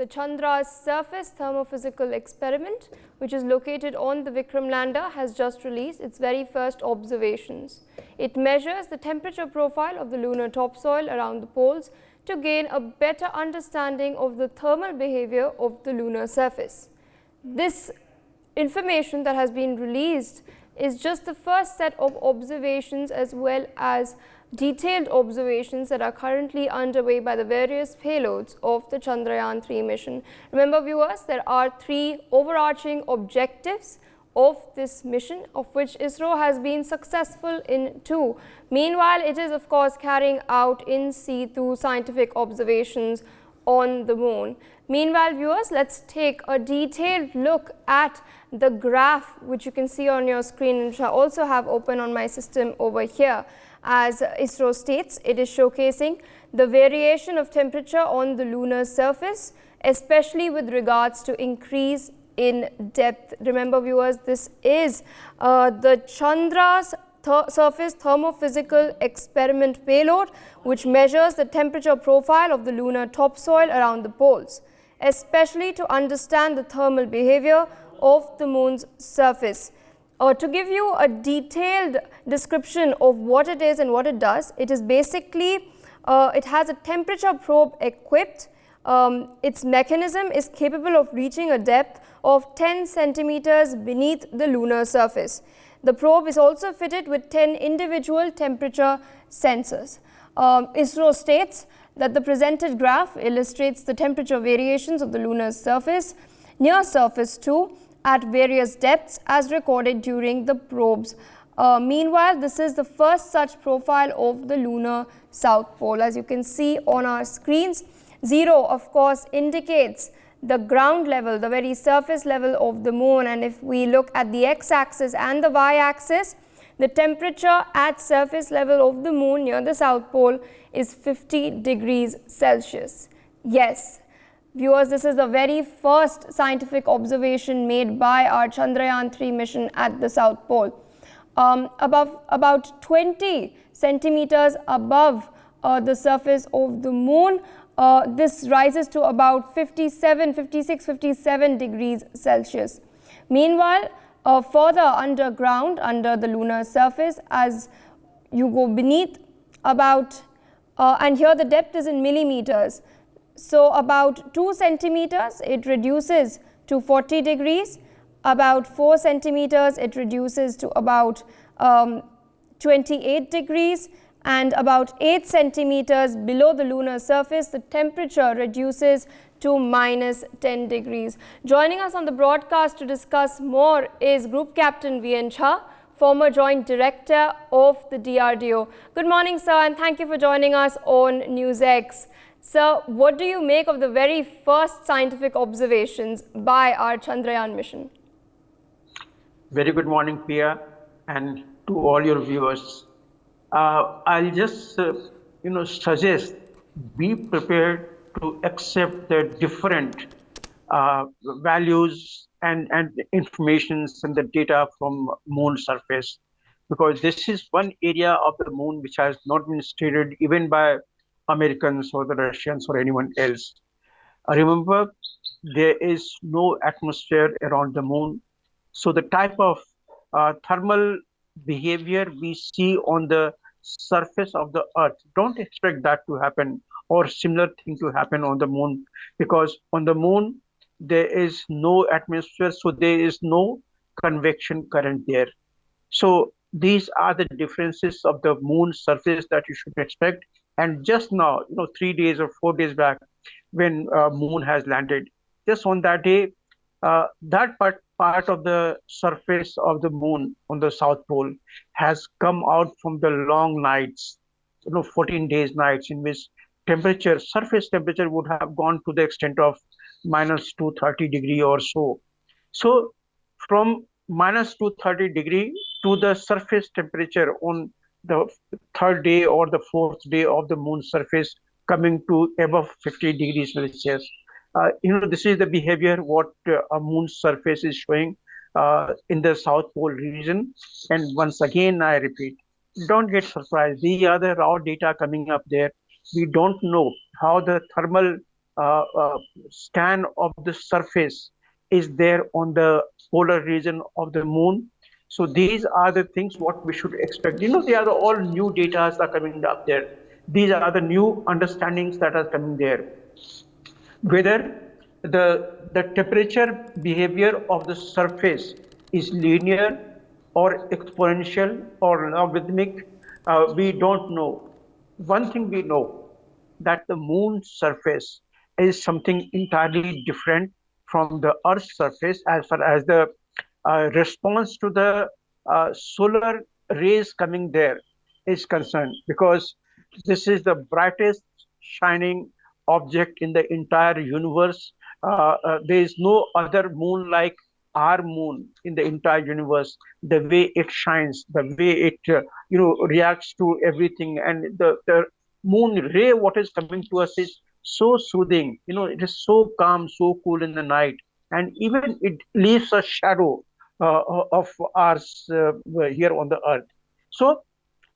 the Chandra's surface thermophysical experiment, which is located on the Vikram lander, has just released its very first observations. It measures the temperature profile of the lunar topsoil around the poles to gain a better understanding of the thermal behavior of the lunar surface. This information that has been released is just the first set of observations, as well as detailed observations that are currently underway by the various payloads of the Chandrayaan-3 mission. Remember, viewers, there are 3 overarching objectives of this mission, of which ISRO has been successful in 2. Meanwhile, it is of course carrying out in situ scientific observations on the moon. Meanwhile, viewers, let's take a detailed look at the graph which you can see on your screen, which I also have open on my system over here. As ISRO states, it is showcasing the variation of temperature on the lunar surface, especially with regards to increase in depth. Remember, viewers, this is the Chandra's surface thermophysical experiment payload, which measures the temperature profile of the lunar topsoil around the poles, especially to understand the thermal behavior of the moon's surface. To give you a detailed description of what it is and what it does, it is basically, it has a temperature probe equipped. Its mechanism is capable of reaching a depth of 10 centimeters beneath the lunar surface. The probe is also fitted with 10 individual temperature sensors. ISRO states that the presented graph illustrates the temperature variations of the lunar surface near surface 2 at various depths as recorded during the probes. Meanwhile, this is the first such profile of the lunar south pole. As you can see on our screens, 0 of course indicates the ground level, the very surface level of the moon, and if we look at the x-axis and the y-axis, the temperature at surface level of the moon near the south pole is 50 degrees Celsius. Yes, viewers, this is the very first scientific observation made by our Chandrayaan-3 mission at the South Pole. About 20 centimeters above the surface of the moon, this rises to about 57 degrees Celsius. Meanwhile, further underground, under the lunar surface, as you go beneath, and here the depth is in millimeters. So about 2 centimeters, it reduces to 40 degrees. About 4 centimeters, it reduces to about 28 degrees. And about 8 centimeters below the lunar surface, the temperature reduces to minus 10 degrees. Joining us on the broadcast to discuss more is Group Captain V.N. Jha, former Joint Director of the DRDO. Good morning, sir, and thank you for joining us on NewsX. Sir, what do you make of the very first scientific observations by our Chandrayaan mission? Very good morning, Pia, and to all your viewers. I'll just, suggest be prepared to accept the different values and informations and the data from moon surface, because this is one area of the moon which has not been studied even by Americans or the Russians or anyone else. Remember, there is no atmosphere around the moon, so the type of thermal behavior we see on the surface of the earth, don't expect that to happen or similar thing to happen on the moon, because on the moon there is no atmosphere, so there is no convection current there. So these are the differences of the moon surface that you should expect. And just now, 3 days or 4 days back, when moon has landed, just on that day, that part of the surface of the moon on the South Pole has come out from the long nights, 14 days nights, in which surface temperature would have gone to the extent of minus 230 degree or so. So from minus 230 degree to the surface temperature on the 3rd day or the 4th day of the moon surface coming to above 50 degrees Celsius. This is the behavior what a moon surface is showing in the South Pole region. And once again, I repeat, don't get surprised. These are the raw data coming up there. We don't know how the thermal scan of the surface is there on the polar region of the moon. So these are the things what we should expect. They are all new data are coming up there. These are the new understandings that are coming there. Whether the temperature behavior of the surface is linear or exponential or logarithmic, we don't know. One thing we know, that the moon's surface is something entirely different from the Earth's surface as far as the response to the solar rays coming there is concerned, because this is the brightest shining object in the entire universe. There is no other moon like our moon in the entire universe. The way it shines, the way it reacts to everything, and the moon ray what is coming to us is so soothing. It is so calm, so cool in the night, and even it leaves a shadow of ours here on the earth. So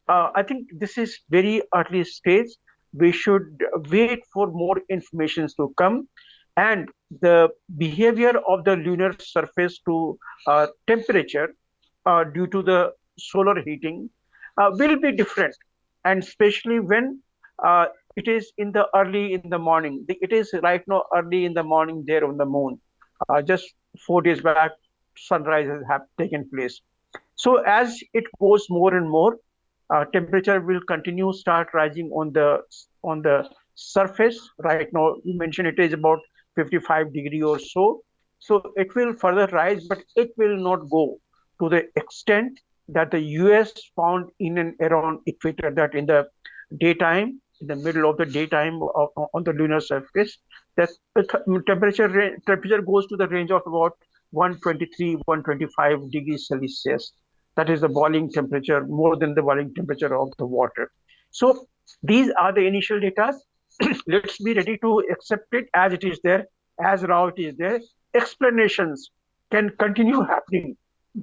I think this is very early stage. We should wait for more information to come, and the behavior of the lunar surface to temperature due to the solar heating will be different, and especially when it is in the early in the morning. It is right now early in the morning there on the moon. Just 4 days back, sunrises have taken place. So as it goes more and more, temperature will continue start rising on the surface. Right now, you mentioned it is about 55 degree or so. So it will further rise, but it will not go to the extent that the US found in and around equator, that in the daytime, in the middle of the daytime on the lunar surface, that temperature goes to the range of about 123, 125 degrees Celsius. That is the boiling temperature, more than the boiling temperature of the water. So these are the initial data. Let's be ready to accept it as it is there, as raw it is there. Explanations can continue happening.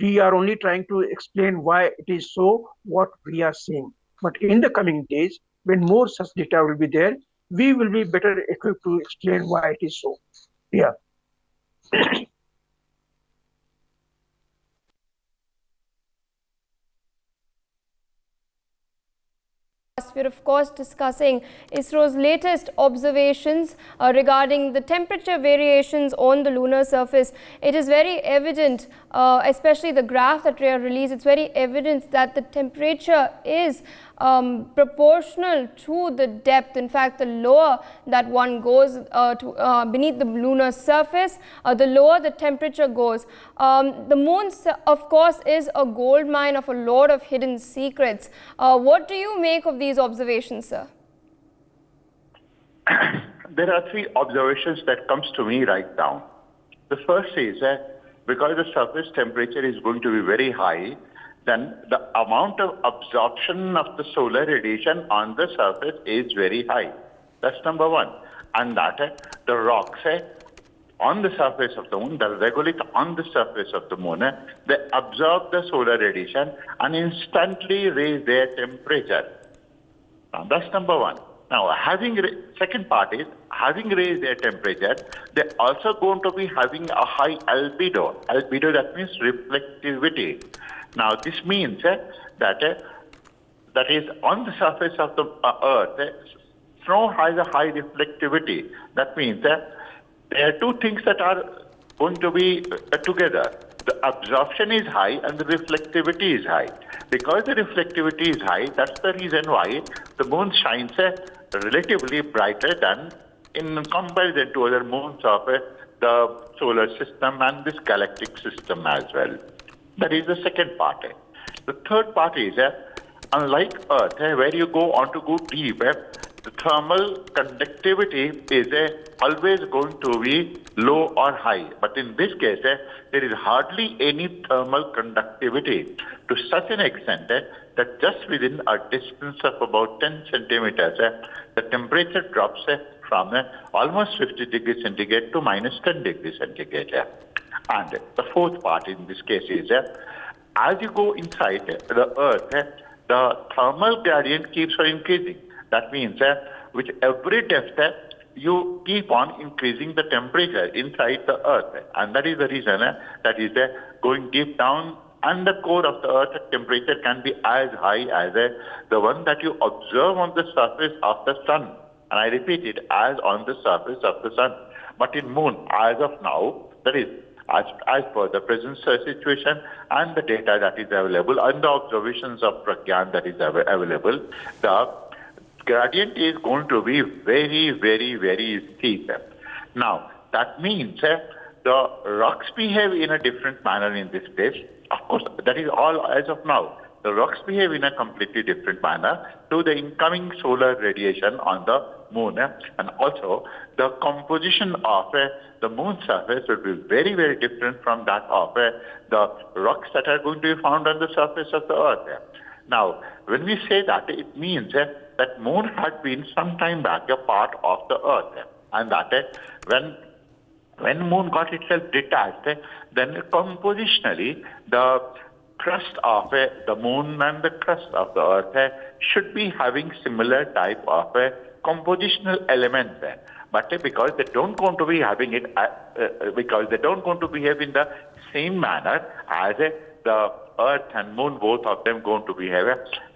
We are only trying to explain why it is so, what we are seeing. But in the coming days, when more such data will be there, we will be better equipped to explain why it is so. Yeah. We're of course discussing ISRO's latest observations regarding the temperature variations on the lunar surface. It is very evident, especially the graph that we have released, it's very evident that the temperature is proportional to the depth. In fact, the lower that one goes beneath the lunar surface, the lower the temperature goes. The moon, of course, is a gold mine of a lot of hidden secrets. What do you make of these observations, sir? There are three observations that comes to me right now. The first is that because the surface temperature is going to be very high, then the amount of absorption of the solar radiation on the surface is very high. That's number one. And that the rocks on the surface of the moon, the regolith on the surface of the moon, they absorb the solar radiation and instantly raise their temperature. Now, that's number one. Now, second part is, having raised their temperature, they're also going to be having a high albedo. Albedo, that means reflectivity. Now, this means that is on the surface of the Earth, snow has a high reflectivity. That means there are two things that are going to be together. The absorption is high and the reflectivity is high. Because the reflectivity is high, that's the reason why the moon shines relatively brighter than in comparison to other moons of the solar system and this galactic system as well. That is the second part. The third part is, unlike Earth, where you go deep, the thermal conductivity is always going to be low or high. But in this case, there is hardly any thermal conductivity to such an extent that just within a distance of about 10 centimeters, the temperature drops from almost 50 degrees centigrade to minus 10 degrees centigrade. And the fourth part in this case is, as you go inside the Earth, the thermal gradient keeps on increasing. That means with every depth, you keep on increasing the temperature inside the Earth. And that is the reason that is going deep down, and the core of the Earth temperature can be as high as the one that you observe on the surface of the Sun. And I repeat it, as on the surface of the Sun. But in Moon, as of now, that is, as per the present situation and the data that is available and the observations of Pragyan that is available, the gradient is going to be very, very, very steep. Now, that means the rocks behave in a different manner in this place. Of course, that is all as of now. The rocks behave in a completely different manner to the incoming solar radiation on the Moon. And also, the composition of the Moon's surface will be very, very different from that of the rocks that are going to be found on the surface of the Earth. Now, when we say that, it means that Moon had been some time back a part of the Earth. And that when Moon got itself detached, then compositionally, the crust of the Moon and the crust of the Earth should be having similar type of compositional elements. But because they don't going to be having it, because they don't going to behave in the same manner as the Earth and Moon, both of them going to behave.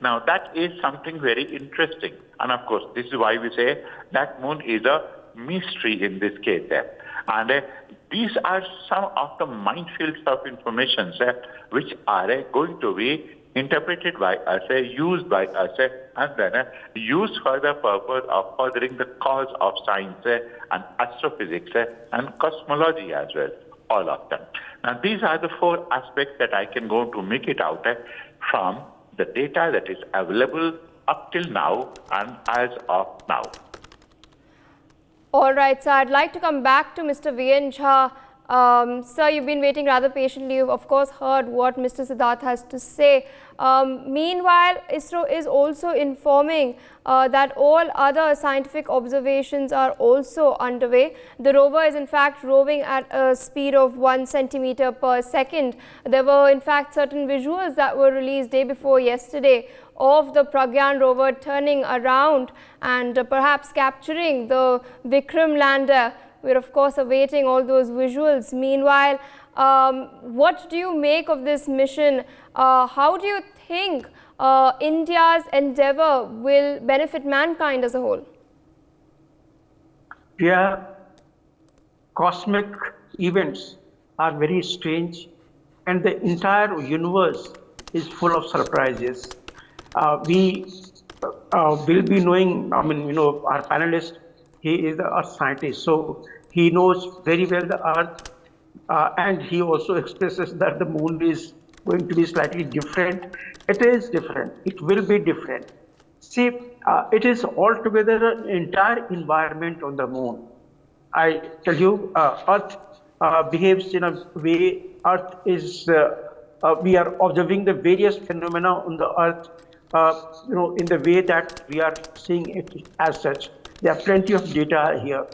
Now that is something very interesting. And of course, this is why we say that Moon is a mystery in this case. And these are some of the minefields of information which are going to be interpreted by us, used by us, and then used for the purpose of furthering the cause of science and astrophysics and cosmology as well, all of them. Now, these are the four aspects that I can go to make it out from the data that is available up till now and as of now. All right, so I'd like to come back to Mr. VN Jha. Sir, you've been waiting rather patiently. You've of course heard what Mr. Siddharth has to say. Meanwhile, ISRO is also informing that all other scientific observations are also underway. The rover is in fact roving at a speed of 1 centimeter per second. There were in fact certain visuals that were released day before yesterday of the Pragyan rover turning around and perhaps capturing the Vikram lander. We're of course awaiting all those visuals. Meanwhile, what do you make of this mission? How do you think India's endeavor will benefit mankind as a whole? Yeah, cosmic events are very strange, and the entire universe is full of surprises. We will be knowing, our panelist, he is the Earth scientist, so he knows very well the Earth, and he also expresses that the Moon is going to be slightly different. It is different. It will be different. See, it is altogether an entire environment on the Moon. I tell you, Earth behaves in a way. Earth is. We are observing the various phenomena on the Earth, in the way that we are seeing it as such. There are plenty of data here.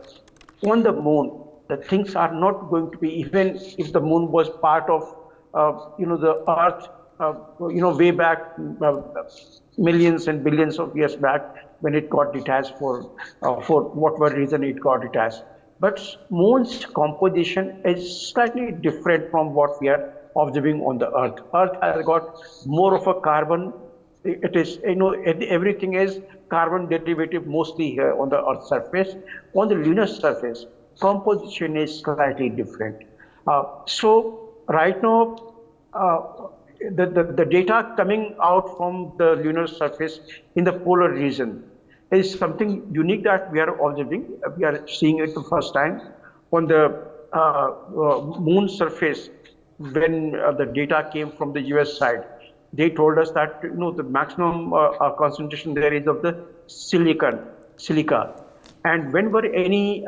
On the Moon, the things are not going to be, even if the Moon was part of, the Earth, way back, millions and billions of years back, when it got detached for whatever reason it got detached. But Moon's composition is slightly different from what we are observing on the Earth. Earth has got more of a carbon. It is, everything is carbon derivative mostly here on the Earth's surface. On the lunar surface, composition is slightly different. So right now, the data coming out from the lunar surface in the polar region is something unique that we are observing. We are seeing it the first time. On the Moon surface, when the data came from the US side, they told us that the maximum concentration there is of the silica. And whenever any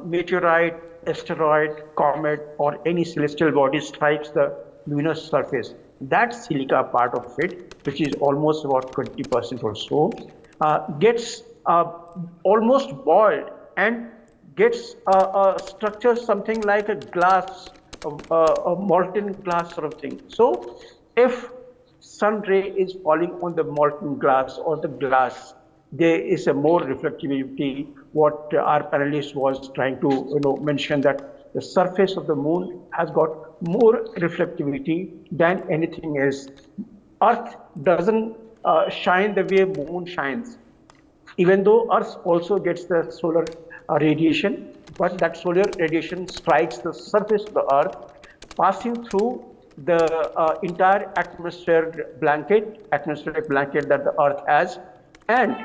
meteorite, asteroid, comet, or any celestial body strikes the lunar surface, that silica part of it, which is almost about 20% or so, gets almost boiled and gets a structure something like a glass, a molten glass sort of thing. So if sun ray is falling on the molten glass or the glass, there is a more reflectivity. What our panelist was trying to mention, that the surface of the moon has got more reflectivity than anything else. Earth doesn't shine the way moon shines, even though Earth also gets the solar radiation, but that solar radiation strikes the surface of the Earth, passing through the entire atmospheric blanket that the Earth has, and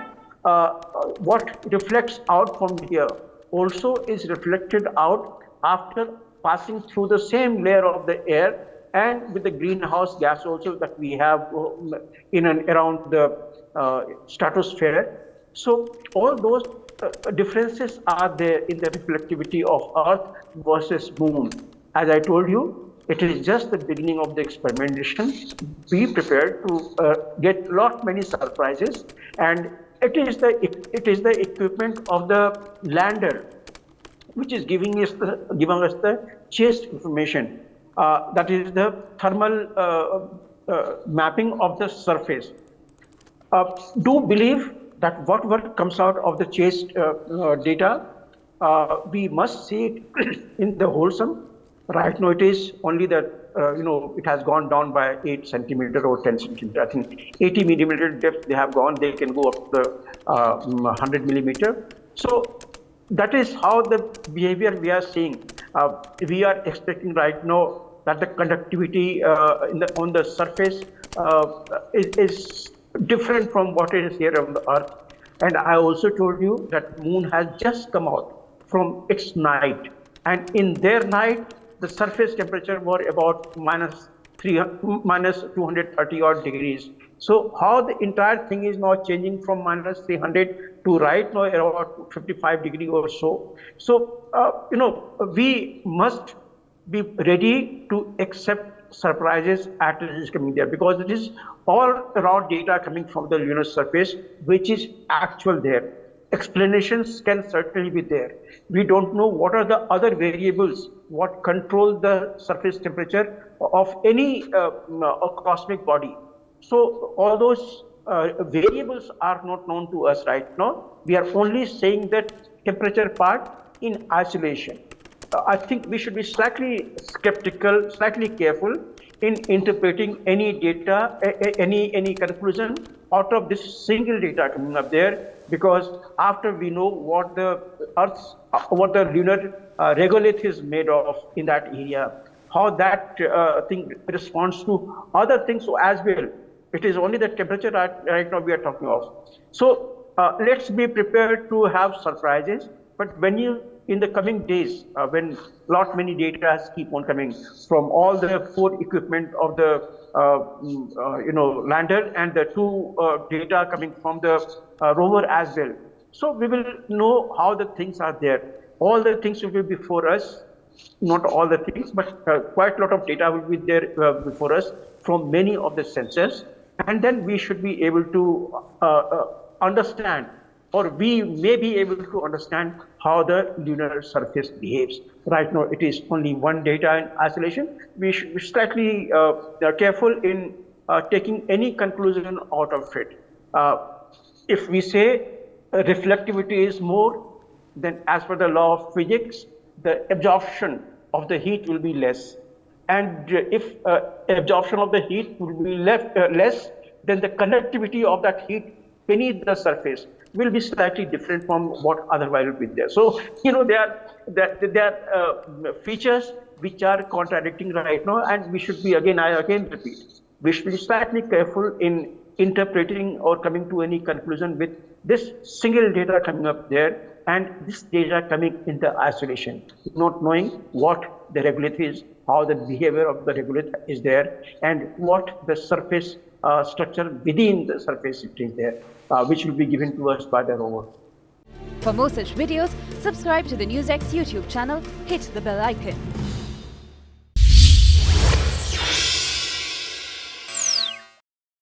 what reflects out from here also is reflected out after passing through the same layer of the air, and with the greenhouse gas also that we have in and around the stratosphere. So all those differences are there in the reflectivity of Earth versus moon. As I told you, it is just the beginning of the experimentation. Be prepared to get many surprises, and it is the equipment of the lander which is giving us the chased information. That is the thermal mapping of the surface. Do believe that whatever comes out of the chased data, we must see it in the wholesome. Right now, it is only that it has gone down by 8 centimeter or 10 centimeter. I think 80 millimeter depth they have gone. They can go up to 100 millimeter. So that is how the behavior we are seeing. We are expecting right now that the conductivity on the surface is different from what it is here on the Earth. And I also told you that moon has just come out from its night, and in their night, the surface temperature were about minus 230 odd degrees. So how the entire thing is now changing from minus 300 to right now about 55 degree or so. So we must be ready to accept surprises at is coming there, because it is all raw data coming from the lunar surface, which is actual there. Explanations can certainly be there. We don't know what are the other variables, what control the surface temperature of any cosmic body. So all those variables are not known to us right now. We are only saying that temperature part in isolation. I think we should be slightly skeptical, slightly careful in interpreting any data, any conclusion out of this single data coming up there, because after we know what the Earth's, what the lunar regolith is made of in that area, how that thing responds to other things as well. It is only the temperature right now we are talking of. So let's be prepared to have surprises. But when you, in the coming days, when many data keep on coming from all the 4 equipment of the lander and the 2 data coming from the rover as well. So we will know how the things are there. All the things will be before us, not all the things, but quite a lot of data will be there before us from many of the sensors. And then we should be able to understand, or we may be able to understand how the lunar surface behaves. Right now, it is only one data in isolation. We should be slightly careful in taking any conclusion out of it. If we say reflectivity is more, then as per the law of physics, the absorption of the heat will be less. And if absorption of the heat will be less, then the conductivity of that heat beneath the surface will be slightly different from what otherwise will be there. So, there are features which are contradicting right now, and we should be, I again repeat, we should be slightly careful in interpreting or coming to any conclusion with this single data coming up there and this data coming in the isolation, not knowing what the regolith is, how the behavior of the regolith is there, and what the surface structure within the surface is there, which will be given to us by the rover. For more such videos, subscribe to the NewsX YouTube channel, hit the bell icon.